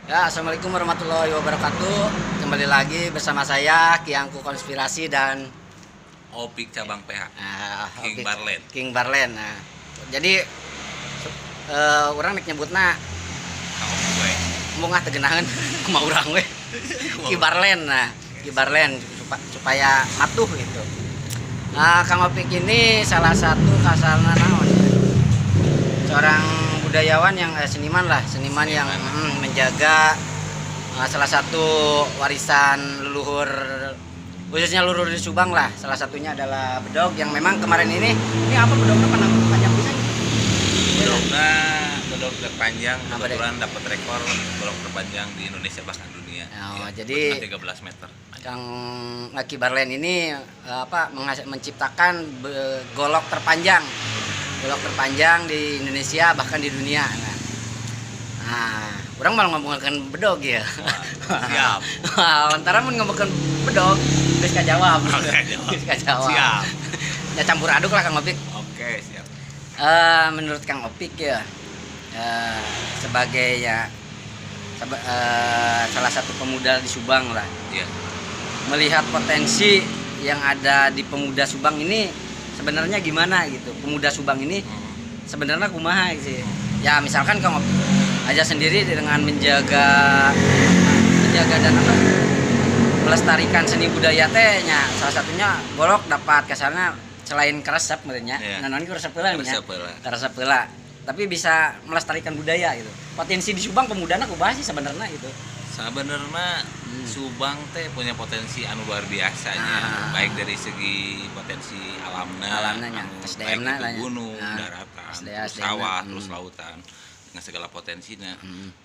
Ya, assalamualaikum warahmatullahi wabarakatuh. Kembali lagi bersama saya Kiangku Konspirasi dan Opik cabang PH King Opik Barlen. King Barlen. Nah, jadi orang nyebutna Kang Opik we. mau ngah tegenahan sama orang we. Ki Barlen. Nah, Ki Barlen supaya matuh gitu. Nah, Kang Opik ini salah satu kasarna naon ya. Seorang budayawan yang seniman yang menjaga salah satu warisan leluhur, khususnya leluhur di Subang lah. Salah satunya adalah bedog yang memang kemarin ini apa bedognya panjang bisa Bedog terpanjang, kebetulan dapat rekor bedog terpanjang di Indonesia bahkan dunia. Oh, ya, jadi 13 meter. Kang Ki Barlen ini menciptakan golok terpanjang di Indonesia bahkan di dunia. Nah, orang malah ngomongin bedog ya. Siap. Lantaran mun ngomongin bedog, geus kajawab. Geus kajawab. Siap. Ya campur aduk lah Kang Opik. Oke, siap. Menurut Kang Opik ya, sebagai salah satu pemuda di Subang lah. Iya. Melihat potensi yang ada di pemuda Subang ini sebenarnya gimana gitu. Pemuda Subang ini sebenarnya kumaha sih. Ya misalkan Kang Opik aja sendiri dengan menjaga dan melestarikan seni budaya tehnya, salah satunya golok dapat kasarnya selain keresep sebenarnya. Yeah. Nah, keresep heula. Tapi bisa melestarikan budaya gitu. Potensi di Subang pemudana kumaha sih sebenarnya gitu. Sebenarnya Subang teh punya potensi anu luar biasanya, baik dari segi potensi alamnya, SDM-nya baik itu gunung, daratan, sawah, terus lautan, dengan segala potensinya.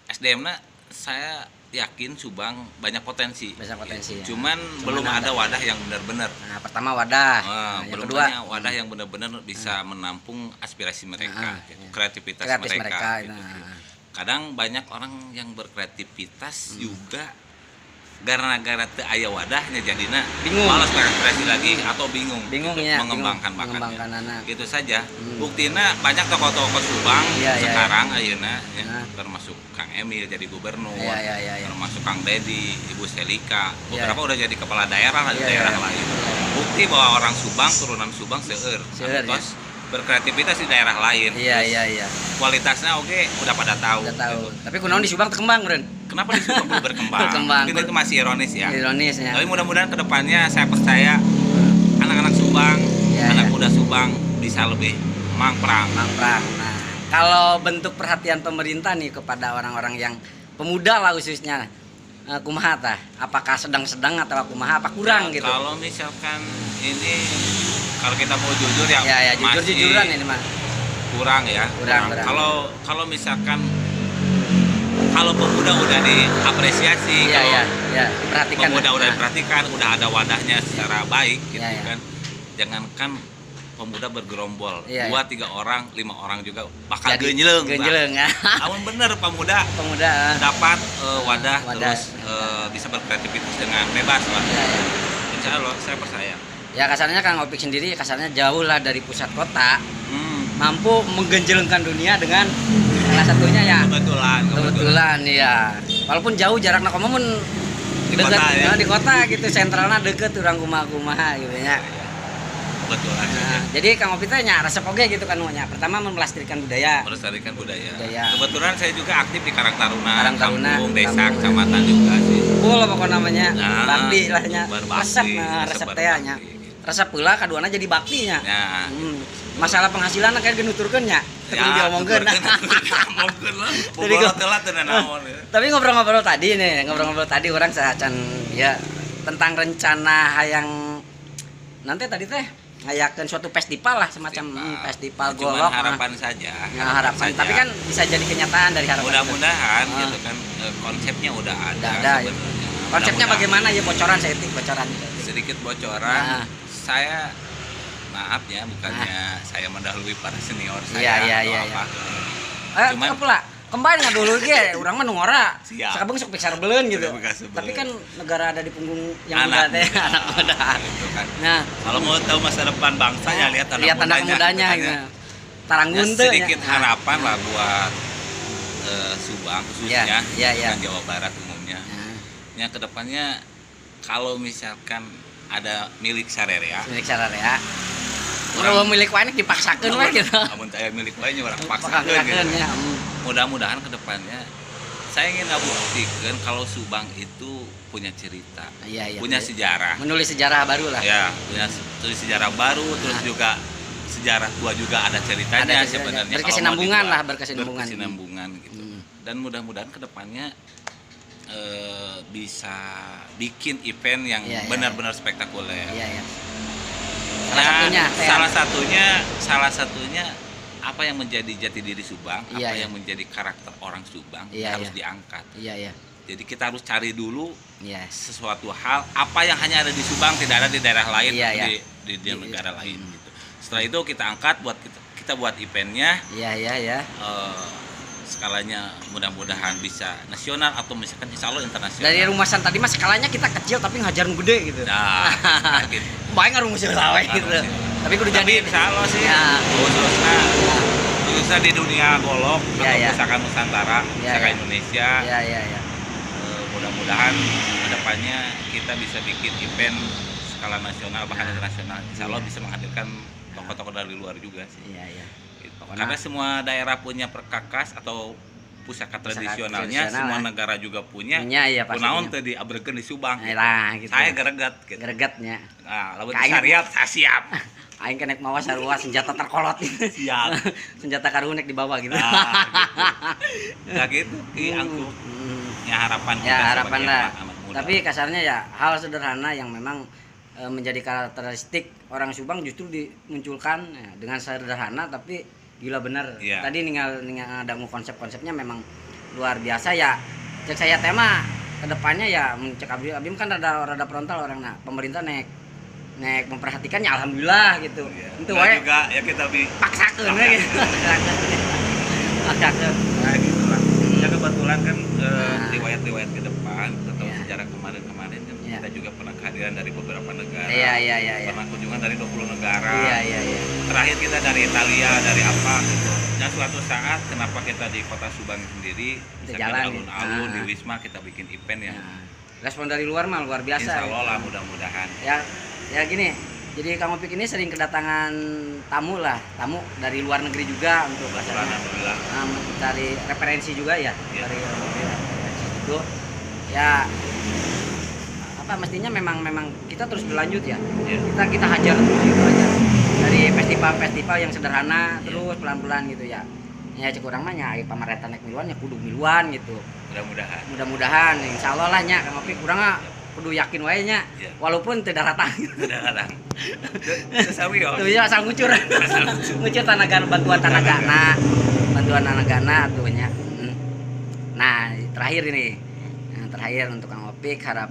SDM-nya saya yakin Subang banyak potensi. Ya. Cuman belum ada wadah yang benar-benar. Nah, pertama wadah. Yang kedua wadah yang benar-benar bisa menampung aspirasi mereka, kreativitas mereka. Gitu. Kadang banyak orang yang berkreativitas juga gara-gara teu aya wadahnya jadinya malas berekspresi lagi atau bingung mengembangkan bakatnya. Gitu saja. Buktinya banyak tokoh-tokoh Subang sekarang ayeuna termasuk Kang Emil jadi gubernur, termasuk Kang Dedi, Ibu Selika, beberapa udah jadi kepala daerah di daerah lain. Bukti bahwa orang Subang, turunan Subang seueur. Terus berkreativitas di daerah lain. Iya. Kualitasnya udah pada tahu. Gitu. Tapi kunaon di Subang terkembang, Bren? Kenapa di Subang belum berkembang? Mungkin itu masih ironis ya. Tapi mudah-mudahan kedepannya saya percaya anak-anak Subang, anak muda Subang bisa lebih mangprang. Nah, kalau bentuk perhatian pemerintah nih kepada orang-orang yang pemuda lah khususnya, kumaha tah? Apakah sedang-sedang atau kumaha? Apa kurang gitu? Kalau misalkan ini, kalau kita mau jujur ya jujur-jujuran ini mah kurang ya. Kurang. Kalau misalkan kalau pemuda udah diapresiasi, diperhatikan. Pemuda udah diperhatikan, udah ada wadahnya secara baik gitu kan. Jangankan pemuda bergerombol, 2-3 orang, 5 orang juga bakal genjeleng. Namun bener pemuda dapat wadah terus bisa berkreativitas dengan bebas lah. Insya Allah saya percaya. Ya kasarnya Kang Opik sendiri kasarnya jauh lah dari pusat kota, mampu menggenjelengkan dunia dengan salah satunya ya kebetulan ya, walaupun jauh jaraknya komo mun di kota gitu, sentralnya deket orang kumaha gitu ya. Kebetulan. Jadi Kang Opik teh nya resep oge gitu kan nya. Pertama melestarikan budaya. Kebetulan saya juga aktif di Karang Taruna, kampung, desa, kecamatan juga sih. Pokoknya namanya bakti lah nya. Resep teh nya. Resep heula kaduana jadi baktinya. Masalah penghasilan kayak genuturkeun nya. Teu diomongkeun. Tapi ngobrol-ngobrol tadi orang sacan ya tentang rencana hayang nanti tadi teh ngayakeun suatu festival lah, semacam festival golok. Harapan saja. Harapan. Tapi kan bisa jadi kenyataan dari harapan. Mudah-mudahan gitu kan, konsepnya udah ada ya. Konsepnya bagaimana ya, bocoran sedikit bocoran. Saya maaf ya, bukannya saya mendahului para senior saya atau apa. Cuman pula kembali dulu ge urang mah nu ngora. Sakabeng sok pikir beuleun gitu. Tapi kan negara ada di punggung yang muda teh, anak muda. Gitu kan. Nah, kalau mau tahu masa depan bangsa ya lihat anak mudanya gitu. Taranggun teh. Sedikit harapan lah buat Subang khususnya, ya. bukan Jawa Barat umumnya. Ya kedepannya kalau misalkan ada milik Sarerea. Orang milik wae dipaksakeun we gitu. Amun aya milik wae orang paksakeun gitu. Ya. Mudah-mudahan kedepannya saya ingin ngabuktikan kalau Subang itu punya cerita, punya sejarah. Menulis sejarah baru lah. Ya, punya tulis sejarah baru, terus juga sejarah tua juga ada ceritanya sebenarnya. Berkesinambungan gitu. Dan mudah-mudahan kedepannya bisa bikin event yang benar-benar spektakuler. Salah satunya apa yang menjadi jati diri Subang, yang menjadi karakter orang Subang harus diangkat. Jadi kita harus cari dulu sesuatu hal apa yang hanya ada di Subang, tidak ada di daerah lain, di negara lain gitu. Setelah itu kita angkat kita buat eventnya. Skalanya mudah-mudahan bisa nasional atau misalkan insya Allah internasional. Dari rumasan tadi mas skalanya kita kecil tapi ngajarin gede gitu. Nah, gitu. Banyak rumasan lawe gitu. Tapi kudu jadi insya Allah sih. Khususnya di dunia golok atau pusaka Nusantara, pusaka Indonesia. Mudah-mudahan kedepannya kita bisa bikin event skala nasional bahkan internasional. Insya Allah bisa menghadirkan tokoh-tokoh dari luar juga sih. Karena semua daerah punya perkakas atau pusaka tradisionalnya, semua negara juga punya. Kunaon teh diabrekeun di Subang. Gitu. Saya gereget gitu. Geregetnya. Nah, lamun syariat saya siap. Aing kenek mawa sarua senjata terkolot. Siap. Senjata karunek di bawah gitu. Nah, gitu. Angku. Ya harapan kita. Ya harapan lah. Tapi kasarnya ya hal sederhana yang memang menjadi karakteristik orang Subang justru dimunculkan dengan sederhana tapi gila bener. Tadi ninggal ada konsep-konsepnya memang luar biasa ya. Cek saya tema kedepannya ya mencek abim kan rada frontal orang pemerintah nek memperhatikannya alhamdulillah gitu. Itu wae juga ya kita paksakeun gitu. Paksakeun. Nah gitu lah. Ya kebetulan kan riwayat-riwayat ke depan atau sejarah kemarin kan kita juga pernah kehadiran dari beberapa negara. Pernah kunjungan dari 20 negara. Terakhir kita dari Italia, dari apa gitu. Dan suatu saat kenapa kita di kota Subang sendiri bisa jalan alun-alun di Wisma kita bikin event yang respon dari luar mah luar biasa. Insya Allah lah mudah-mudahan. Ya gini. Jadi Kang Opik ini sering kedatangan tamu dari luar negeri juga untuk mencari referensi juga ya. Dari referensi itu ya mestinya memang kita terus berlanjut ya. Kita hajar terus gitu aja. Dari festival yang sederhana terus pelan-pelan gitu ya. Ya cek urang mah nya pamarenta nek miluan ya kudu miluan gitu. Mudah-mudahan insyaallah lah nya Kang Opik urang kudu yakin wae nya walaupun tidak datang. Sawi yo. Tuh ya asal ngucur. Ngucur bantuan tanagana atuh nya. Nah, terakhir ini. Terakhir untuk Kang Opik harap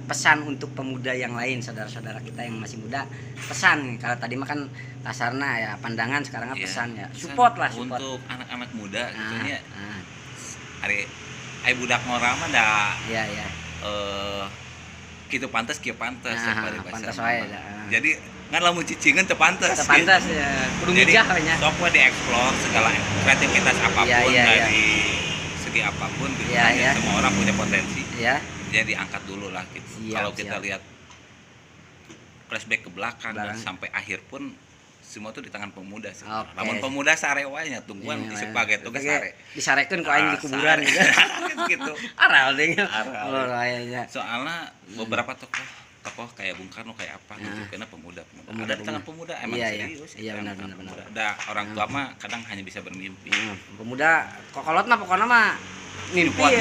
pesan untuk pemuda yang lain, saudara-saudara kita yang masih muda, pesan kalau tadi mah kan kasarna ya pandangan, sekarang pesan ya. Support untuk anak-anak muda gitu nya. Ari budak ngorang mah da kitu pantes kieu pantes pantes wae. Jadi ngan lamun cicingan teu pantes. Teu pantes ya. Kudu mijah we nya. Sok we dieksplor segala kreativitas apapun dari segi apapun gitu. Semua orang punya potensi. Jadi angkat dulu lah gitu. Kalau kita lihat flashback ke belakang dan sampai akhir pun semua itu di tangan pemuda sih. Namun pemuda sare wae nya tungguan sebagai tugas sare. Disarekeun ku aing di kuburan gitu. Aral deh. Soalnya beberapa tokoh kayak Bung Karno kayak apa gitu karena pemuda. Ada di tangan pemuda emang serius. Iya benar. Ada orang tua mah kadang hanya bisa bermimpi. Pemuda kokolot mah pokona mah mimpi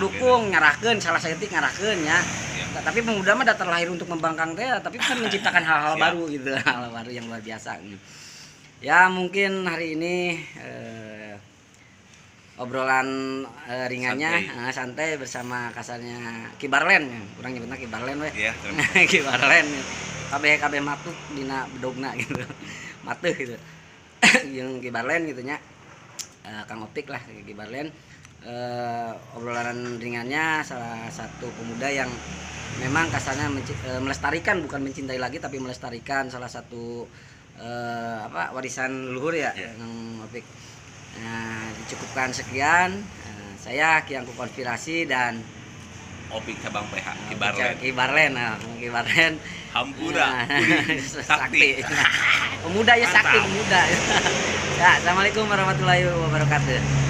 dukung nyarahkeun salah saeutik nyarahkeun nya. Tapi pemuda mah terlahir untuk membangkang teh, tapi kan menciptakan hal-hal baru gitu, hal baru yang luar biasa. Ya mungkin hari ini obrolan ringannya santai bersama kasarnya Kibarlen, kurang nyebutna Kibarlen we. Iya, Kibarlen. Kabeh matuh dina bedogna gitu. Matuh gitu. Yang Kibarlen gitu nya. Kang Opik lah Kibarlen. Obrolan ringannya salah satu pemuda yang memang kasarnya melestarikan, bukan mencintai lagi tapi melestarikan salah satu warisan leluhur ya. Kang Opik Nah, dicukupkan sekian. Saya Ki Angku Konspirasi dan Opik cabang PH Kibarlen. Kibarlen. Hampura. Sakti. Pemuda ya sakti pemuda. Ya, assalamualaikum warahmatullahi wabarakatuh.